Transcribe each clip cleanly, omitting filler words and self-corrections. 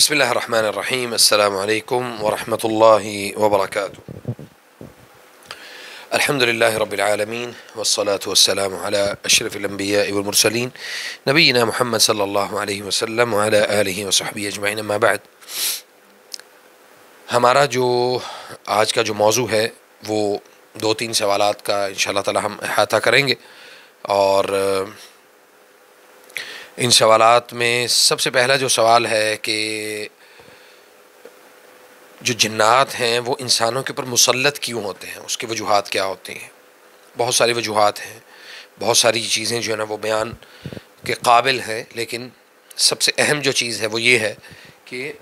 بسم الله الرحمن الرحيم. السلام عليكم ورحمة الله وبركاته. الحمد لله رب العالمين، والصلاة والسلام على أشرف الأنبياء والمرسلين نبينا محمد صلی اللہ علیہ وسلم وعلى آلہ وصحبہ اجمعین، اما بعد. ہمارا جو آج کا جو موضوع ہے وہ دو تین سوالات کا انشاءاللہ تعالی ہم احاطہ کریں گے، اور ان سوالات میں سب سے پہلا جو سوال ہے کہ جو جنات ہیں وہ انسانوں کے اوپر مسلط کیوں ہوتے ہیں، اس کی وجوہات کیا ہوتی ہیں. بہت ساری وجوہات ہیں، بہت ساری چیزیں جو ہے نا وہ بیان کے قابل ہیں، لیکن سب سے اہم جو چیز ہے وہ یہ ہے کہ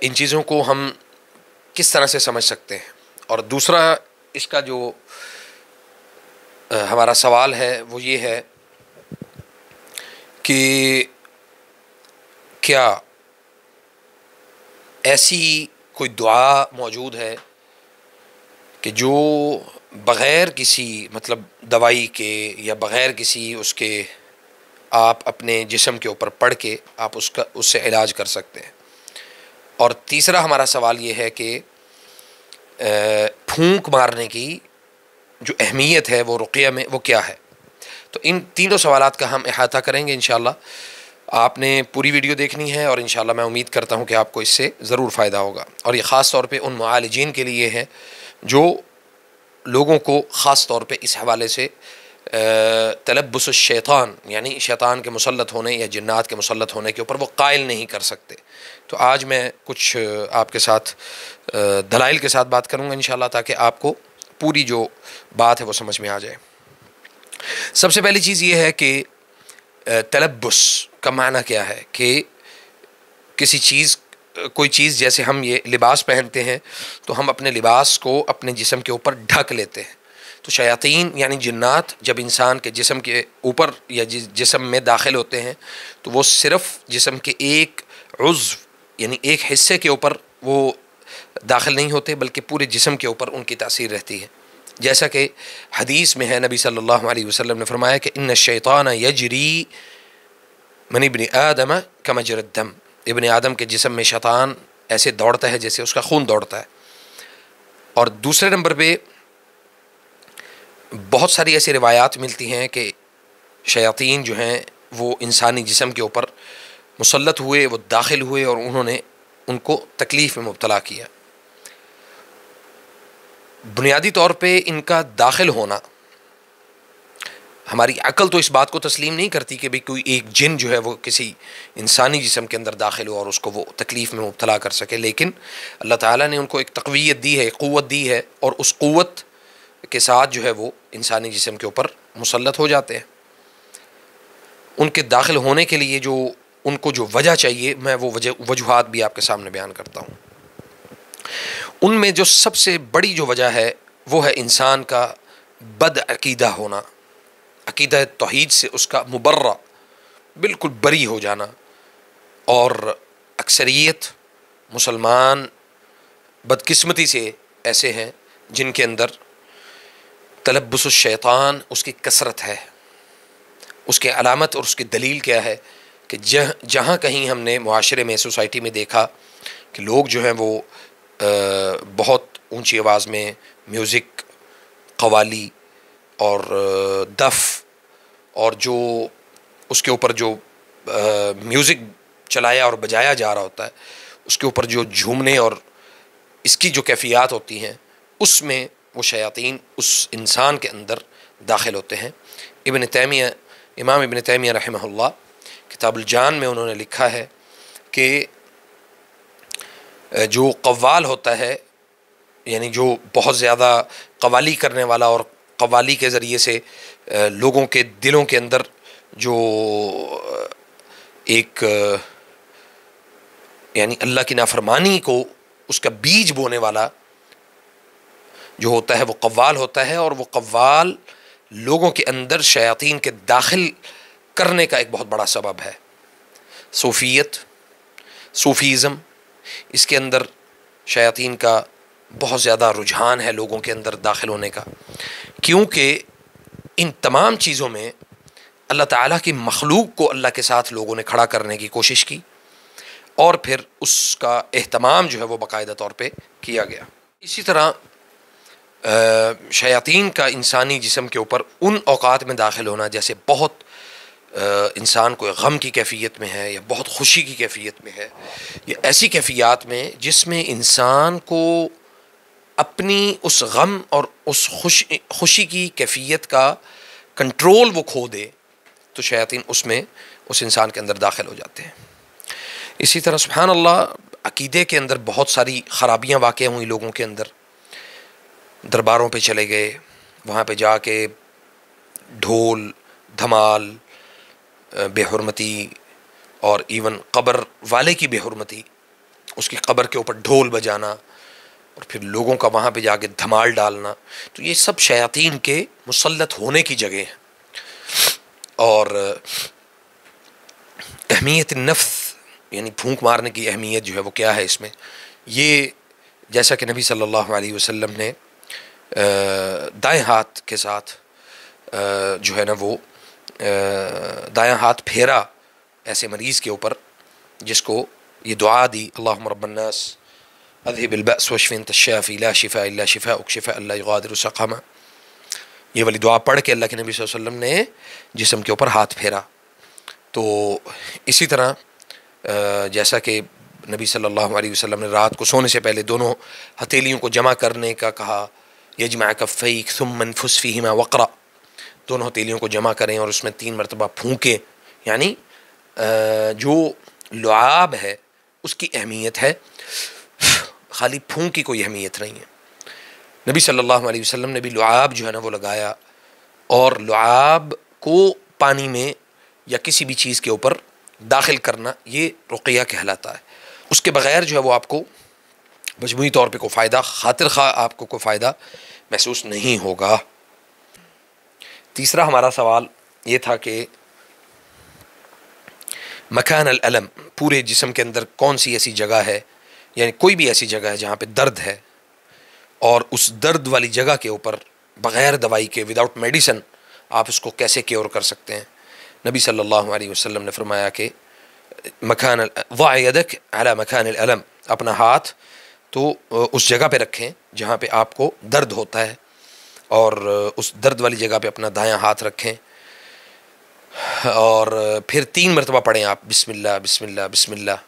ان چیزوں کو ہم کس طرح سے سمجھ سکتے ہیں. اور دوسرا اس کا جو ہمارا سوال ہے وہ یہ ہے کہ کیا ایسی کوئی دعا موجود ہے کہ جو بغیر کسی دوائی کے یا بغیر کسی اس کے آپ اپنے جسم کے اوپر پڑھ کے آپ اس سے علاج کر سکتے ہیں. اور تیسرا ہمارا سوال یہ ہے کہ پھونک مارنے کی جو اہمیت ہے وہ رقیہ میں وہ کیا ہے. تو ان تینوں سوالات کا ہم احاطہ کریں گے انشاءاللہ. آپ نے پوری ویڈیو دیکھنی ہے اور انشاءاللہ میں امید کرتا ہوں کہ آپ کو اس سے ضرور فائدہ ہوگا. اور یہ خاص طور پہ ان معالجین کے لیے ہے جو لوگوں کو خاص طور پہ اس حوالے سے تلبس الشیطان یعنی شیطان کے مسلط ہونے یا جنات کے مسلط ہونے کے اوپر وہ قائل نہیں کر سکتے. تو آج میں کچھ آپ کے ساتھ دلائل کے ساتھ بات کروں گا انشاءاللہ، تاکہ آپ کو پوری جو بات ہے وہ سمجھ میں آ جائے. سب سے پہلی چیز یہ ہے کہ تلبس کا معنی کیا ہے کہ کسی چیز کوئی چیز، جیسے ہم یہ لباس پہنتے ہیں تو ہم اپنے لباس کو اپنے جسم کے اوپر ڈھک لیتے ہیں. تو شیاطین یعنی جنات جب انسان کے جسم کے اوپر یا جسم میں داخل ہوتے ہیں تو وہ صرف جسم کے ایک عضو یعنی ایک حصے کے اوپر وہ داخل نہیں ہوتے، بلکہ پورے جسم کے اوپر ان کی تاثیر رہتی ہے. جیسا کہ حدیث میں ہے، نبی صلی اللہ علیہ وسلم نے فرمایا کہ ان الشیطان یجری من ابن آدم کمجری الدم. ابن آدم کے جسم میں شیطان ایسے دوڑتا ہے جیسے اس کا خون دوڑتا ہے. اور دوسرے نمبر پہ بہت ساری ایسی روایات ملتی ہیں کہ شیاطین جو ہیں وہ انسانی جسم کے اوپر مسلط ہوئے، وہ داخل ہوئے اور انہوں نے ان کو تکلیف میں مبتلا کیا. بنیادی طور پہ ان کا داخل ہونا، ہماری عقل تو اس بات کو تسلیم نہیں کرتی کہ کوئی ایک جن جو ہے وہ کسی انسانی جسم کے اندر داخل ہو اور اس کو وہ تکلیف میں مبتلا کر سکے، لیکن اللہ تعالیٰ نے ان کو ایک تقویت دی ہے، ایک قوت دی ہے، اور اس قوت کے ساتھ جو ہے وہ انسانی جسم کے اوپر مسلط ہو جاتے ہیں. ان کے داخل ہونے کے لیے جو ان کو جو وجہ چاہیے، میں وہ وجوہات بھی آپ کے سامنے بیان کرتا ہوں. ان میں جو سب سے بڑی جو وجہ ہے وہ ہے انسان کا بد عقیدہ ہونا، عقیدہ توحید سے اس کا مبرہ بالکل بری ہو جانا. اور اکثریت مسلمان بدقسمتی سے ایسے ہیں جن کے اندر تلبس الشیطان اس کی کثرت ہے. اس کے علامت اور اس کی دلیل کیا ہے کہ جہاں کہیں ہم نے معاشرے میں، سوسائٹی میں دیکھا کہ لوگ جو ہیں وہ بہت اونچی آواز میں میوزک، قوالی اور دف اور جو اس کے اوپر جو میوزک چلایا اور بجایا جا رہا ہوتا ہے اس کے اوپر جو جھومنے اور اس کی جو کیفیات ہوتی ہیں، اس میں وہ شیاطین اس انسان کے اندر داخل ہوتے ہیں. امام ابن تیمیہ رحمہ اللہ کتاب الجان میں انہوں نے لکھا ہے کہ جو قوال ہوتا ہے یعنی جو بہت زیادہ قوالی کرنے والا اور قوالی کے ذریعے سے لوگوں کے دلوں کے اندر جو ایک یعنی اللہ کی نافرمانی کو اس کا بیج بونے والا جو ہوتا ہے وہ قوال ہوتا ہے. اور وہ قوال لوگوں کے اندر شیاطین کے داخل کرنے کا ایک بہت بڑا سبب ہے. صوفیت، صوفیزم، اس کے اندر شیاطین کا بہت زیادہ رجحان ہے لوگوں کے اندر داخل ہونے کا، کیونکہ ان تمام چیزوں میں اللہ تعالیٰ کی مخلوق کو اللہ کے ساتھ لوگوں نے کھڑا کرنے کی کوشش کی، اور پھر اس کا اہتمام جو ہے وہ باقاعدہ طور پہ کیا گیا۔ اسی طرح شیاطین کا انسانی جسم کے اوپر ان اوقات میں داخل ہونا، جیسے بہت انسان کو غم کی کیفیت میں ہے یا بہت خوشی کی کیفیت میں ہے، یا ایسی کیفیات میں جس میں انسان کو اپنی اس غم اور اس خوشی کی کیفیت کا کنٹرول وہ کھو دے، تو شیاطین اس میں اس انسان کے اندر داخل ہو جاتے ہیں۔ اسی طرح سبحان اللہ، عقیدے کے اندر بہت ساری خرابیاں واقع ہوئی لوگوں کے اندر۔ درباروں پہ چلے گئے، وہاں پہ جا کے ڈھول دھمال، بے حرمتی، اور ایون قبر والے کی بے حرمتی، اس کی قبر کے اوپر ڈھول بجانا، اور پھر لوگوں کا وہاں پہ جا کے دھمال ڈالنا، تو یہ سب شیاطین کے مسلط ہونے کی جگہ ہیں۔ اور اہمیت النفث، یعنی پھونک مارنے کی اہمیت جو ہے وہ کیا ہے اس میں، یہ جیسا کہ نبی صلی اللہ علیہ وسلم نے دائیں ہاتھ کے ساتھ جو ہے نا وہ دایاں ہاتھ پھیرا ایسے مریض کے اوپر جس کو یہ دعا دی، اللہم رب الناس اذہب البأس واشف انت الشافی لا شفاء الا شفاءک شفاء لا یغادر سقما، یہ والی دعا پڑھ کے اللہ کے نبی صلی اللہ علیہ وسلم نے جسم کے اوپر ہاتھ پھیرا۔ تو اسی طرح جیسا کہ نبی صلی اللہ علیہ وسلم نے رات کو سونے سے پہلے دونوں ہتھیلیوں کو جمع کرنے کا کہا، یجمع کفیک ثم انفس فیہما وقرأ، دونوں ہتھیلیوں کو جمع کریں اور اس میں 3 مرتبہ پھونکیں، یعنی جو لعاب ہے اس کی اہمیت ہے، خالی پھونک کی کوئی اہمیت نہیں ہے۔ نبی صلی اللہ علیہ وسلم نے بھی لعاب جو ہے نا وہ لگایا، اور لعاب کو پانی میں یا کسی بھی چیز کے اوپر داخل کرنا یہ رقیہ کہلاتا ہے۔ اس کے بغیر جو ہے وہ آپ کو مجموعی طور پہ کوئی فائدہ، خاطر خواہ آپ کو کوئی فائدہ محسوس نہیں ہوگا۔ تیسرا ہمارا سوال یہ تھا کہ مکان الالم، پورے جسم کے اندر کون سی ایسی جگہ ہے، یعنی کوئی بھی ایسی جگہ ہے جہاں پہ درد ہے، اور اس درد والی جگہ کے اوپر بغیر دوائی کے، وداؤٹ میڈیسن، آپ اس کو کیسے کیور کر سکتے ہیں؟ نبی صلی اللہ علیہ وسلم نے فرمایا کہ ضع یدک علی مکان الالم، اپنا ہاتھ تو اس جگہ پہ رکھیں جہاں پہ آپ کو درد ہوتا ہے، اور اس درد والی جگہ پہ اپنا دایاں ہاتھ رکھیں، اور پھر 3 مرتبہ پڑھیں آپ بسم اللہ بسم اللہ بسم اللہ،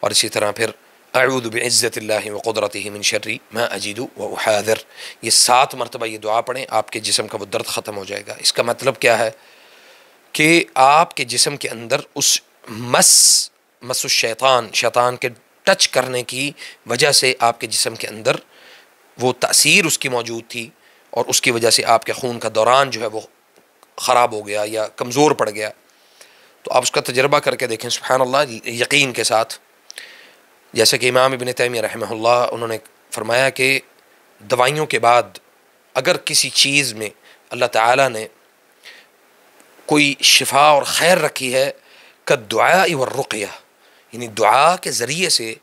اور اسی طرح پھر اعوذ بعزت اللہ وقدرتہ من شر ما اجد واحاذر، یہ 7 مرتبہ یہ دعا پڑھیں، آپ کے جسم کا وہ درد ختم ہو جائے گا۔ اس کا مطلب کیا ہے کہ آپ کے جسم کے اندر اس مس الشیطان، شیطان کے ٹچ کرنے کی وجہ سے آپ کے جسم کے اندر وہ تأثیر اس کی موجود تھی، اور اس کی وجہ سے آپ کے خون کا دوران جو ہے وہ خراب ہو گیا یا کمزور پڑ گیا۔ تو آپ اس کا تجربہ کر کے دیکھیں سبحان اللہ، یقین کے ساتھ۔ جیسے کہ امام ابن تیمیہ رحمہ اللہ انہوں نے فرمایا کہ دوائیوں کے بعد اگر کسی چیز میں اللہ تعالیٰ نے کوئی شفا اور خیر رکھی ہے، کالدعاء والرقیہ، یعنی دعا کے ذریعے سے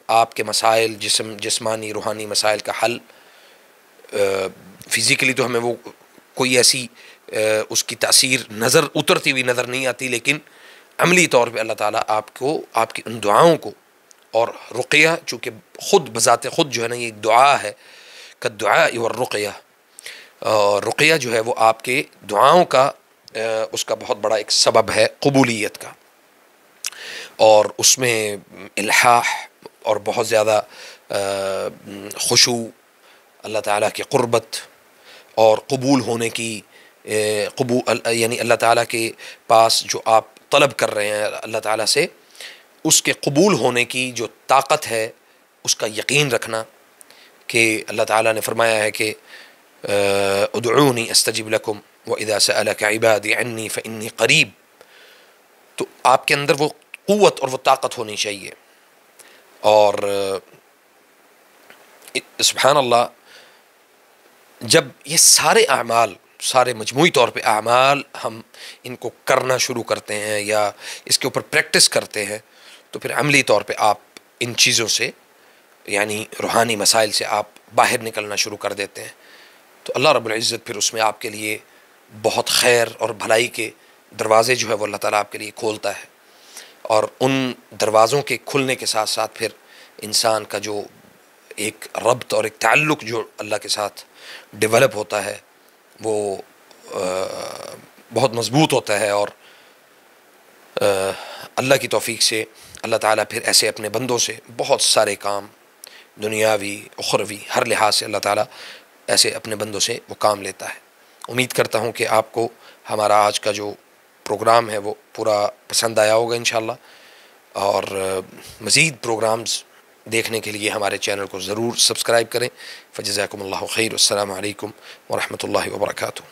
آپ کے مسائل، جسمانی روحانی مسائل کا حل۔ فزیکلی تو ہمیں وہ کوئی ایسی اس کی تاثیر نظر اترتی ہوئی نظر نہیں آتی، لیکن عملی طور پہ اللہ تعالیٰ آپ کو، آپ کی ان دعاؤں کو، اور رقیہ چونکہ خود بذات خود جو ہے نا یہ ایک دعا ہے، کالدعاء والرقیہ، اور رقیہ جو ہے وہ آپ کے دعاؤں کا اس کا بہت بڑا ایک سبب ہے قبولیت کا، اور اس میں الحاح اور بہت زیادہ خشوع، اللہ تعالیٰ کی قربت اور قبول ہونے کی، یعنی اللہ تعالیٰ کے پاس جو آپ طلب کر رہے ہیں اللہ تعالیٰ سے، اس کے قبول ہونے کی جو طاقت ہے اس کا یقین رکھنا، کہ اللہ تعالیٰ نے فرمایا ہے کہ ادعونی استجب لکم واذا سألک عبادی عنی فانی قریب، تو آپ کے اندر وہ قوت اور وہ طاقت ہونی چاہیے۔ اور سبحان اللہ، جب یہ سارے اعمال، سارے مجموعی طور پہ اعمال ہم ان کو کرنا شروع کرتے ہیں یا اس کے اوپر پریکٹس کرتے ہیں، تو پھر عملی طور پہ آپ ان چیزوں سے، یعنی روحانی مسائل سے آپ باہر نکلنا شروع کر دیتے ہیں، تو اللہ رب العزت پھر اس میں آپ کے لیے بہت خیر اور بھلائی کے دروازے جو ہے وہ اللہ تعالیٰ آپ کے لیے کھولتا ہے، اور ان دروازوں کے کھلنے کے ساتھ ساتھ پھر انسان کا جو ایک ربط اور ایک تعلق جو اللہ کے ساتھ ڈیولپ ہوتا ہے وہ بہت مضبوط ہوتا ہے، اور اللہ کی توفیق سے اللہ تعالیٰ پھر ایسے اپنے بندوں سے بہت سارے کام دنیاوی اخروی ہر لحاظ سے اللہ تعالیٰ ایسے اپنے بندوں سے وہ کام لیتا ہے۔ امید کرتا ہوں کہ آپ کو ہمارا آج کا جو پروگرام ہے وہ پورا پسند آیا ہوگا انشاءاللہ، اور مزید پروگرامز دیکھنے کے لیے ہمارے چینل کو ضرور سبسکرائب کریں۔ فجزاکم اللہ خیر، السلام علیکم ورحمۃ اللہ وبرکاتہ۔